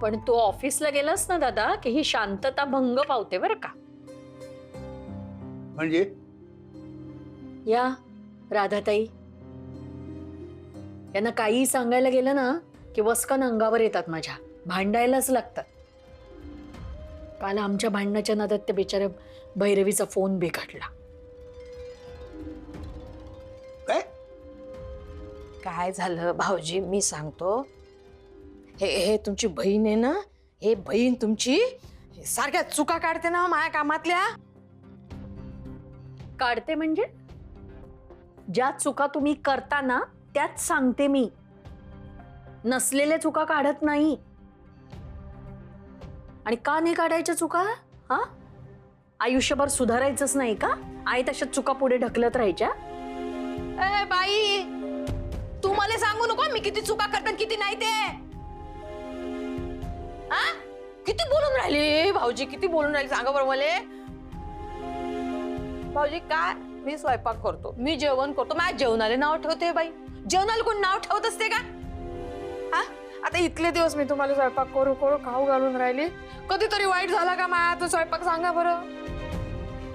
पण तू ऑफिसला गेलास ना दादा की ही शांतता भंग पावते बरं का. म्हणजे या राधाताई यांना काही सांगायला गेलं ना की वस्कन अंगावर येतात, माझ्या भांडायलाच लागतात. काल आमच्या भांडणाच्या नादात त्या बिचाऱ्या भैरवीचा फोन बिघडला. काय काय झालं भाऊजी मी सांगतो. हे तुमची बहीण आहे ना, हे बहीण तुमची सारख्या चुका काढते ना माझ्या कामातल्या. काढते म्हणजे ज्या चुका तुम्ही करता ना त्याच सांगते मी, नसलेल्या चुका काढत नाही. आणि का नाही काढायच्या चुका? हा, आयुष्यभर सुधारायचंच नाही का? आहे तशा चुका पुढे ढकलत राहायच्या? ए बाई, तू मला सांगू नको मी किती चुका करतात किती नाही ते. हा, किती बोलून राहिले भाऊजी, किती बोलून राहिले सांगा बरं मला. भाऊजी काय, मी स्वयंपाक करतो, मी जेवण करतो, माझ्या जेवणाला नाव ठेवते बाई. जेवणाला कोण नाव ठेवत असते का? हा, आता इतके दिवस मी तुम्हाला स्वयंपाक करू करू खाऊ घालून राहिली, कधीतरी वाईट झाला का माझा तो स्वयंपाक? सांगा बरं,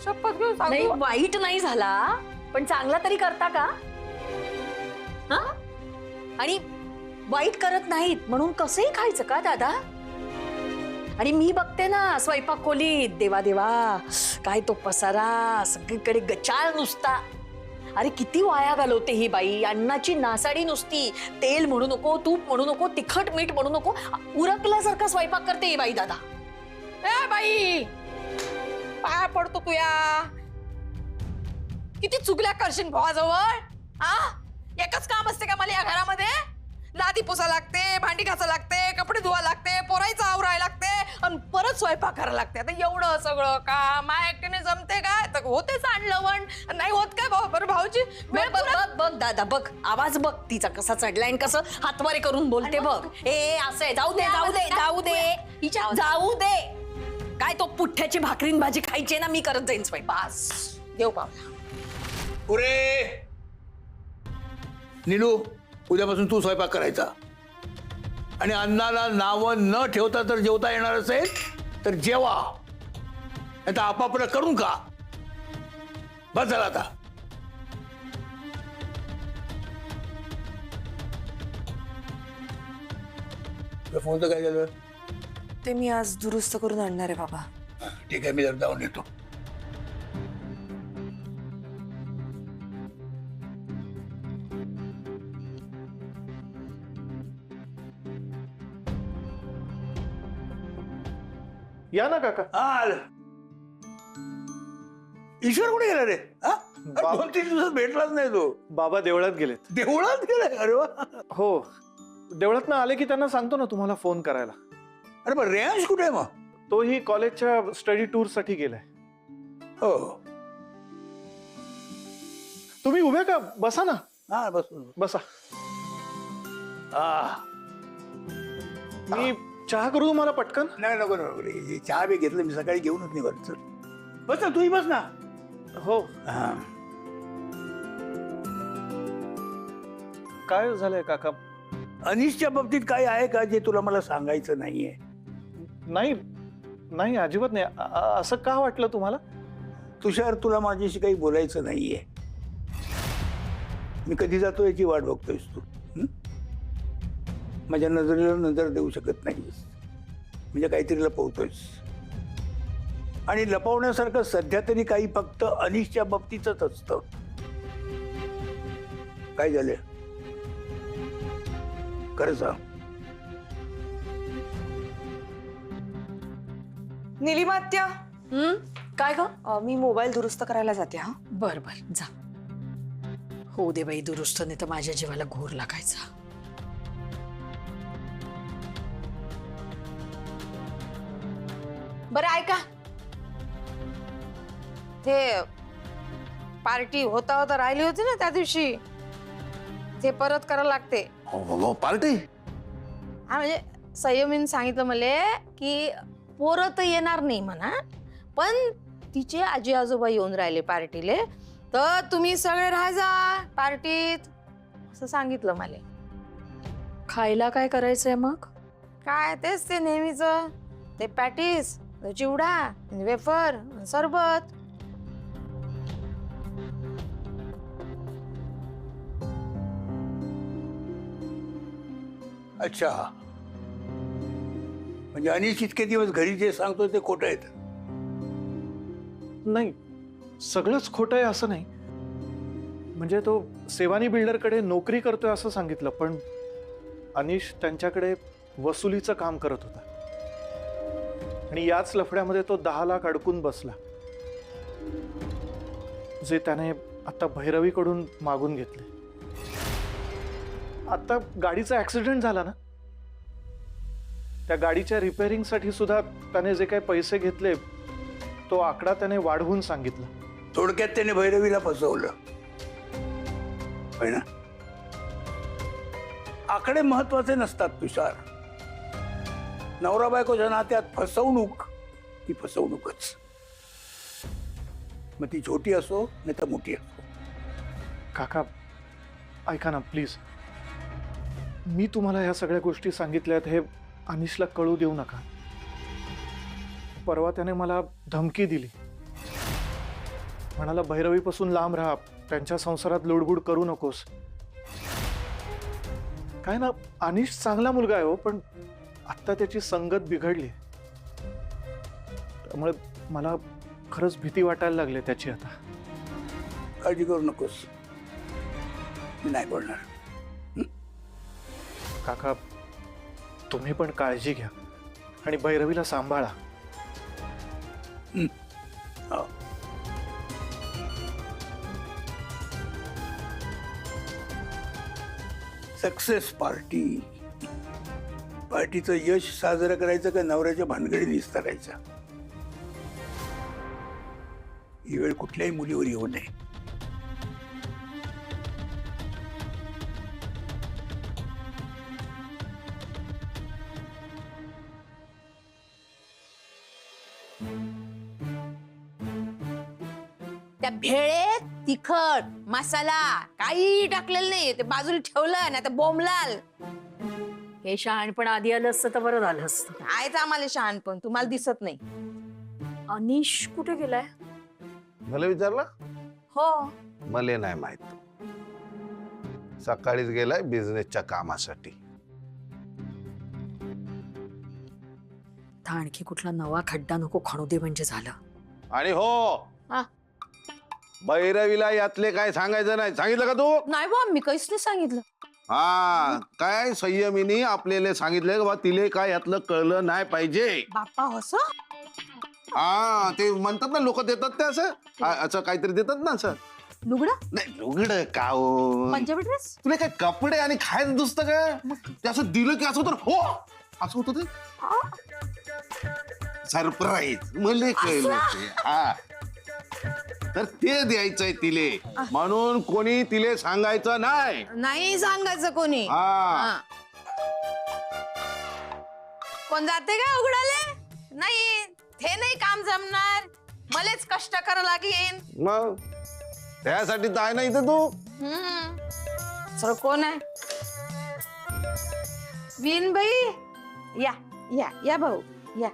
शपथ घेऊन नाही, सांगू. वाईट नाही झाला पण चांगला तरी करता का? हा, आणि वाईट करत नाहीत म्हणून कसंही खायचं का दादा? आणि मी बघते ना स्वयंपाक खोलीत, देवा देवा काय तो पसारा, सगळीकडे गचाळ नुसता. अरे किती वाया घालवते ही बाई, अन्नाची नासाडी नुसती. तेल म्हणू नको, तूप म्हणू नको, तिखट मीठ म्हणू नको, उरकल्यासारखा स्वयंपाक करते ही बाई दादा. ए बाई, पाया पडतो तुया, किती चुकल्या करशील भावाजवळ. हा, एकच काम असते का मला या घरामध्ये? लादी पुसा लागते, भांडी घासा लागते, कपडे धुवा लागते, पोरायचं आवरायला लागते आणि परत स्वयंपाक करायला लागते. आता एवढं सगळं काम माझ्या एकटीने जमते काय? तर होते सांडलवण, नाही होत काय भाऊ? बरं भाऊजी वेळ बघ बघ बघ दादा, बघ आवाज बघ तिचा कसा चढलाय आणि कसं हातवारे करून बोलते बघ. ए असं आहे, जाऊ दे जाऊ दे जाऊ दे जाऊ दे. काय तो पुठ्ठ्याची भाकरीन भाजी खायची ना, मी करत जाईन स्वयंपाक. देव पावला. पुरे नीलू, उद्यापासून तू स्वयंपाक करायचा. आणि अन्नाला नावं न ठेवता जर जेवता येणार असेल तर जेवा, आता आपापलं करून का. बस झाला आता. फोनचं काय झालं? ते मी आज दुरुस्त करून आणणार आहे बाबा. ठीक आहे, मी जर जाऊन येतो. या ना काका. हा, ईश्वर कुठे गेला रे? हा, 2-3 दिवसात भेटलाच नाही तो. बाबा देवळात गेलेत. देवळात गेलाय? अरे वा. हो, देवळात ना आले की त्यांना सांगतो ना तुम्हाला फोन करायला. अरे पण रेयांश कुठे आहे मग? तोही कॉलेजच्या स्टडी टूर साठी गेलाय. हो, तुम्ही उभे का? बसा ना. हा बस बसा. हा. मी चहा करू तुम्हाला पटकन? नाही नको नको रे, चहा बी घेतलं मी सकाळी, घेऊनच नाही. बरं चल, बस ना तूही बस ना. हो. हा, काय झालंय काका? अनिशच्या बाबतीत काही आहे का जे तुला मला सांगायचं नाहीये? नाही नाही, अजिबात नाही. असं का वाटलं तुम्हाला? तुषार, तुला माझ्याशी काही बोलायचं नाहीये. मी कधी जातो याची वाट बघतोयस तू. माझ्या नजरेला नजर देऊ शकत नाहीस, म्हणजे काहीतरी लपवतोयस. आणि लपवण्यासारखं सध्या तरी काही फक्त अनिशच्या बाबतीतच असतं. काय झालं खरं सांग. निलिमा आत्या, काय ग? मी मोबाईल दुरुस्त करायला जाते. हा, बर बर जा. हो दे बाई दुरुस्त, नाही तर माझ्या जीवाला घोर लागायचा. बरं ऐका, ते पार्टी होता होता राहिली होती ना त्या दिवशी, ते परत करायला लागते. पार्टी? हा, म्हणजे संयमीन सांगितलं मला की पोरं तर येणार नाही म्हणा, पण तिचे आजी आजोबा येऊन राहिले पार्टीले, तर तुम्ही सगळे राहायचा पार्टीत, असं सांगितलं मला. खायला काय करायचंय मग? काय तेच ते नेहमीच, ते पॅटीस, चिवडा, वेफर, सरबत. अच्छा, म्हणजे अनिश इतके दिवस घरी जे सांगतो ते खोटं आहे. नाही, सगळंच खोटं आहे असं नाही. म्हणजे तो सेवानी बिल्डरकडे नोकरी करतोय असं सांगितलं, पण अनिश त्यांच्याकडे वसुलीचं काम करत होता आणि याच लफड्यामध्ये तो 10 लाख अडकून बसला, जे त्याने आता भैरवीकडून मागून घेतले. आता गाडीचा ऍक्सिडेंट झाला ना, त्या गाडीच्या रिपेअरिंगसाठी सुद्धा त्याने जे काही पैसे घेतले तो आकडा त्याने वाढवून सांगितला. थोडक्यात त्याने भैरवीला फसवलं, होय ना? आकडे महत्वाचे नसतात तुषार. नवरा बायकोच्या नात्यात फसवणूक ही फसवणूकच, मग ती छोटी असो नाही तर मोठी असो. काका ऐका ना प्लीज, मी तुम्हाला ह्या सगळ्या गोष्टी सांगितल्यात हे अनिशला कळू देऊ नका. परवा त्याने मला धमकी दिली, म्हणाला भैरवीपासून लांब राहा, त्यांच्या संसारात लुडबुड करू नकोस. काय ना, अनिश चांगला मुलगा आहे हो, पण आत्ता त्याची संगत बिघडली, त्यामुळे मला खरंच भीती वाटायला लागली त्याची. आता काळजी करू नकोस, मी नाही बोलणार. काका तुम्ही पण काळजी घ्या आणि भैरवीला सांभाळा. हो. सक्सेस पार्टीचं यश साजरं करायचं का नवऱ्याच्या भानगडी निस्तारायच्या, ही वेळ कुठल्याही मुलीवर येऊ नये. त्या भेळेत तिखट मसाला काही टाकलेलं नाही, ते बाजूला ठेवलं ना तर बोंबलाल. हे शहाणपण आधी आलं असतं तर बरं झालं असतं. कायच आम्हाला शहाणपण, तुम्हाला दिसत नाही. अनिश कुठे गेलाय? मला विचारलं? हो, मला नाही माहित. सकाळीच गेलाय बिझनेसच्या कामासाठी. आणखी कुठला नवा खड्डा नको खणू दे म्हणजे झालं. आणि हो, हा. भैरवीला यातले काय सांगायचं नाही, सांगितलं का तू? नाही बा, मी काहीच नाही सांगितलं. हा, काय संयमीने आपल्याला सांगितलंय का तिले काय यातलं कळलं नाही पाहिजे. बाप्पा असं? हा, ते म्हणतात ना लोक देतात ते असं असं काहीतरी देतात ना असं. लुगडं, नाही लुगड का हो, पंजाबी ड्रेस. तुला काय कपडे आणि खायचं दुसतं का? ते असं दिलं की असं तर हो असं होतं ते सरप्राईज. मला कळलं ते. हा, तर ते द्यायचंय तिले, म्हणून कोणी तिले सांगायचं नाही. नाही सांगायचं कोणी. हा, कोण जाते का उघडाले? नाही, ते नाही काम जमणार, मलाच कष्ट करावं लागेल. मग त्यासाठी तर आहे ना इथे तू. सर कोण आहे? विनबाई, या या या भाऊ या.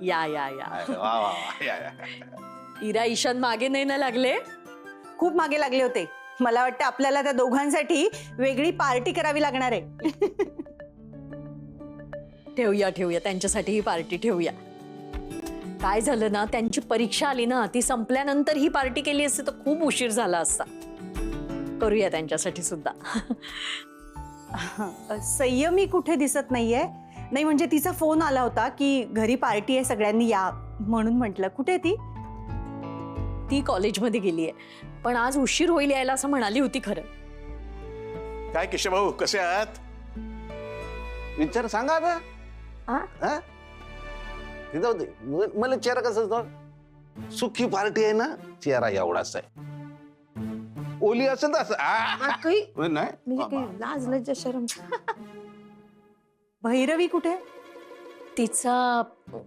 या या या. वा वा वा, या, या. इरा ईशान मागे नाही ना लागले? खूप मागे लागले होते. मला वाटतं आपल्याला त्या दोघांसाठी वेगळी पार्टी करावी लागणार आहे. ठेवूया ठेवूया, त्यांच्यासाठी ही पार्टी ठेवूया. काय झालं ना, त्यांची परीक्षा आली ना, ती संपल्यानंतर ही पार्टी केली असती तर खूप उशीर झाला असता. करूया त्यांच्यासाठी सुद्धा. संयमी कुठे दिसत नाहीये. नाही म्हणजे तिचा फोन आला होता की घरी पार्टी आहे, सगळ्यांनी या म्हणून. म्हटलं कुठे ती? ती कॉलेजमध्ये गेलीये, पण आज उशीर होईल यायला असं म्हणाली होती. खरं काय केशवभाऊ, कसे आहात? विचार सांगा आता. हा? ते जाऊ दे, मला चेहरा कसा असतो? सुखी पार्टी आहे ना, चेहरा एवढाच आहे. ओली असेल तर असं काही नाही म्हणजे बाबा. काही लाज लज्जा शरम. भैरवी कुठे? तिचा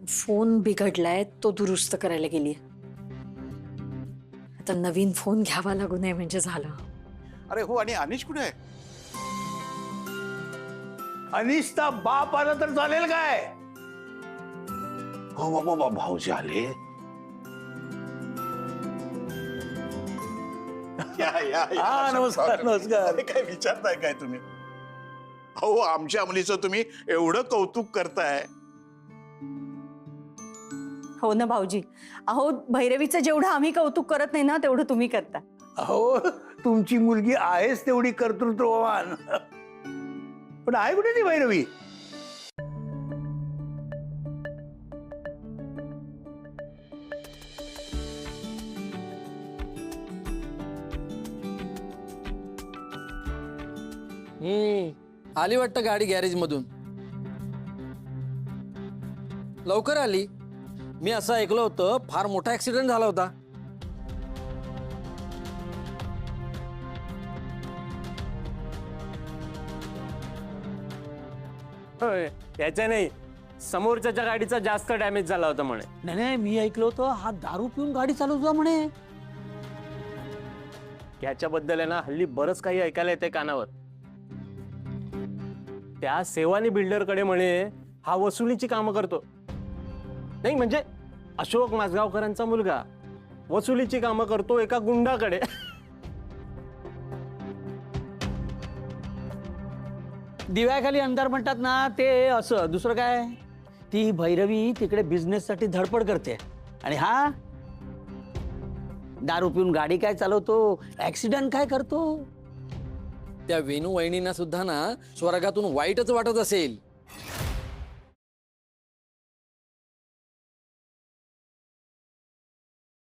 फोन बिघडलाय, तो दुरुस्त करायला गेलीये. आता नवीन फोन घ्यावा लागू नये म्हणजे झालं. अरे हो, आणि अनिश कुठे आहे? अनिष्ठा बाप आला तर चालेल काय? हो बाबा, भाऊजी आले. हा, नमस्कार नमस्कार. अरे काय विचारताय काय तुम्ही? अहो, आमच्या मुलीचं तुम्ही एवढं कौतुक करताय. हो ना भाऊजी. अहो भैरवीचं जेवढं आम्ही कौतुक करत नाही ना तेवढं तुम्ही करता. अहो, तुमची मुलगी आहेच तेवढी कर्तृत्ववान. पण आहे कुठे ती भैरवी? आली वाटतं गाडी गॅरेज मधून. लवकर आली. मी असं ऐकलं होतं फार मोठा ऍक्सिडेंट झाला होता. होय, त्याच्या नाही, समोरच्या गाडीचा जास्त डॅमेज झाला होता म्हणे. नाही नाही, मी ऐकलं होतं हा दारू पिऊन गाडी चालवतो म्हणे. त्याच्याबद्दल आहे ना हल्ली बरंच काही ऐकायला येते कानावर. त्या सेवानी बिल्डरकडे म्हणे हा वसुलीची कामं करतो. नाही म्हणजे अशोक माजगावकरांचा मुलगा वसुलीची कामं करतो एका गुंडाकडे. दिव्याखाली अंधार म्हणतात ना, ते असं. दुसरं काय, ती भैरवी तिकडे बिझनेससाठी धडपड करते आणि हा दारू पिऊन गाडी काय चालवतो, ऍक्सिडेंट काय करतो. त्या वेणू वहिनींना सुद्धा ना स्वर्गातून वाईटच वाटत असेल.